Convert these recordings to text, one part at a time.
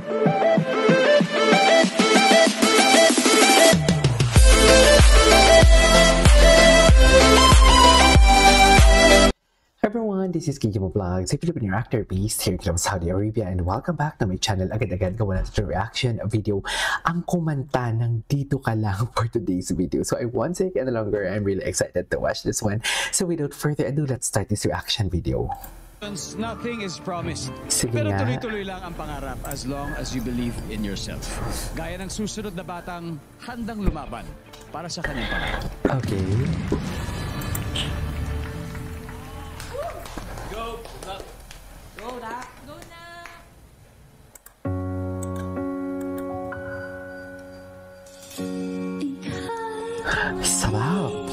Everyone, this is Kijimo Vlogs, a Filipino actor based here in Saudi Arabia, and welcome back to my channel. Agad-agad gawa natin yung reaction video, ang kumanta ng Dito Ka Lang for today's video. So I won't take any longer, I'm really excited to watch this one. So without further ado, let's start this reaction video. Nothing is promised. Sige Pero nga. tuloy-tuloy lang ang pangarap as long as you believe in yourself. Gaya ng susunod na batang handang lumaban para sa kanyang pangarap. Okay. Go! Go na! Go na! Sarap!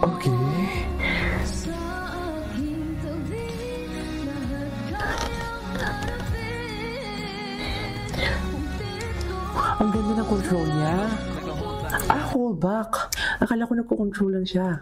Okay. Ang ganda ng control niya. Ah, hold back. Akala ko nagko-control lang siya.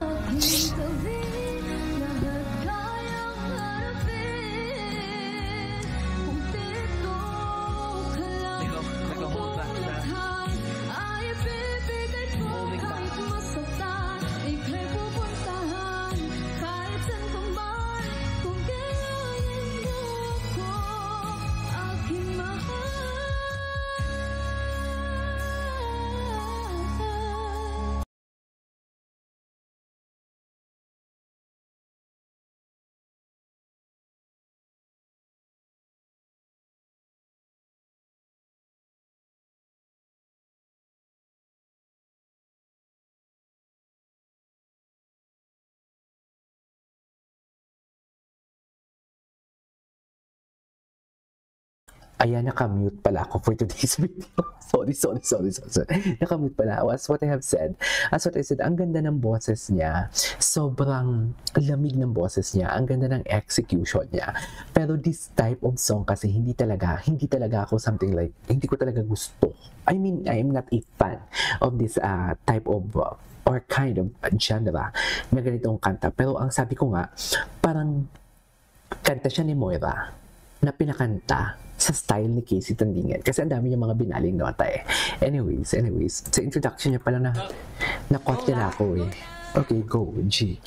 Ayan, nakamute pala ako for today's video. Sorry. Nakamute pala. As what I have said. As what I said, ang ganda ng boses niya. Sobrang lamig ng boses niya. Ang ganda ng execution niya. Pero this type of song kasi hindi talaga ako something like, hindi ko talaga gusto. I mean, I am not a fan of this type of or kind of genre na ganitong kanta. Pero ang sabi ko nga, parang kanta siya ni Moira na pinakanta sa style ni Casey Tandingan. Kasi ang dami niya mga binaling nota eh. Anyways, sa introduction niya pala na-caught niya na ako eh. Okay, go, G.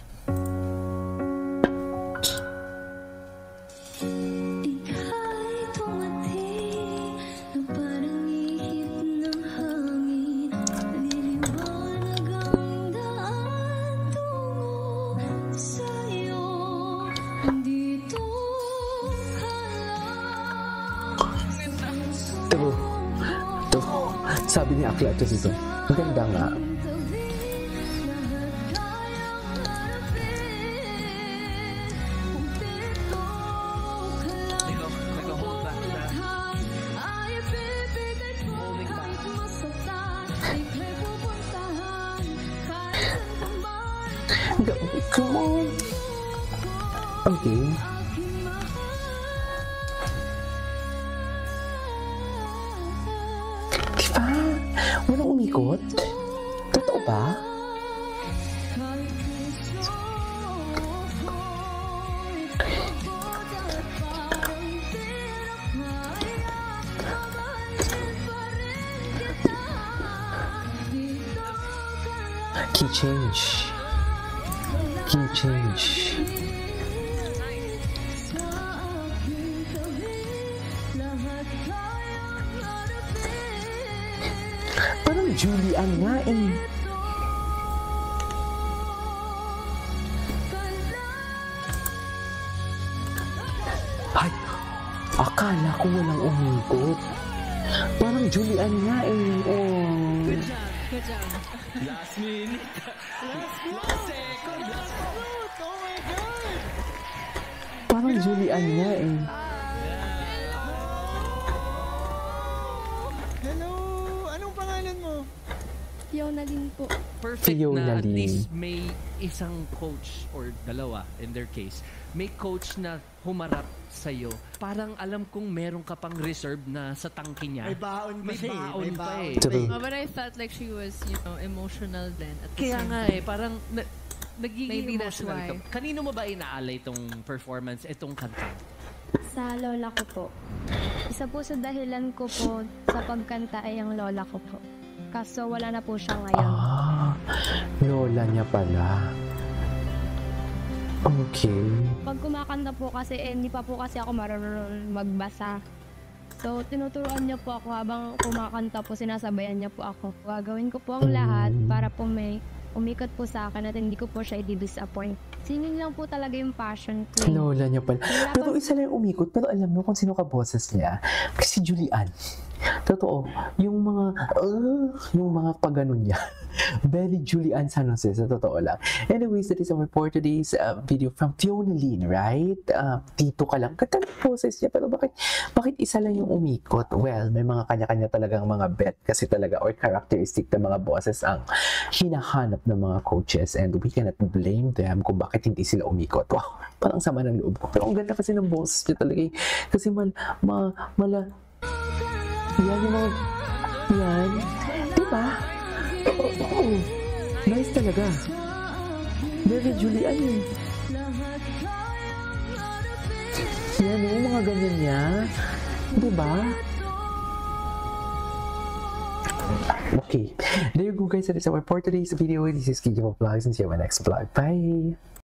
Sabi ni Akla ito dito. Maganda nga. Come on. Okay. Walang umikot? Totoo ba? Key change. Parang Julian nga eh. Ay, akala ko walang umikot. Parang Julian nga eh. Oh. Good job. Last minute. Last second. Last minute. Oh my God. Parang Julian nga eh. Hello! Anong pangalan mo? Fiona Lin po. Perfect Fiona na at Lin. least may isang coach or dalawa in their case. May coach na humarap sa'yo, parang alam kong meron ka pang reserve na sa tangke niya. May baon May kasi. baon May pa baon eh. pa True. But I felt like she was, emotional then. At the Kaya same nga time. eh, parang nagiging Maybe that's emotional ka. why. Kanino mo ba inaalay itong performance, itong kanta? Sa lola ko po. Isa po sa dahilan ko po sa pagkanta ay ang lola ko po. Kaso wala na po siya ngayon. Ah, lola niya pala. Okay. Pag kumakanta po kasi, hindi pa po kasi ako marunong magbasa. So, tinuturuan niya po ako habang kumakanta po, sinasabayan niya po ako. Gagawin ko po ang lahat para po may umikot po sa akin at hindi ko po siya i-disappoint. Singing lang po talaga yung passion ko. Lola niya pala. Wala Pero pa- isa lang yung umikot. Pero alam mo kung sino ka boses niya? Kasi Julian. Totoo. Yung mga paganon niya. Very Julian San Jose, sa totoo lang. Anyways, that is our for today's video from Fiona Lynn, right? Tito ka lang. Ganda ng boses niya. Pero bakit isa lang yung umikot? Well, may mga kanya-kanya talagang mga bet kasi talaga or characteristic na mga boses ang hinahanap ng mga coaches and we cannot blame them kung bakit hindi sila umikot. Wow, parang sama ng loob ko. Pero ang ganda kasi ng boses niya talaga eh. Kasi yan yung mga, yan. Diba? Oo. Nice talaga. Very Julian eh. Yan yung mga ganyan niya. Diba? Okay. There you go guys. That is our for today's video. This is Kijimo Vlogs and see you in my next vlog. Bye!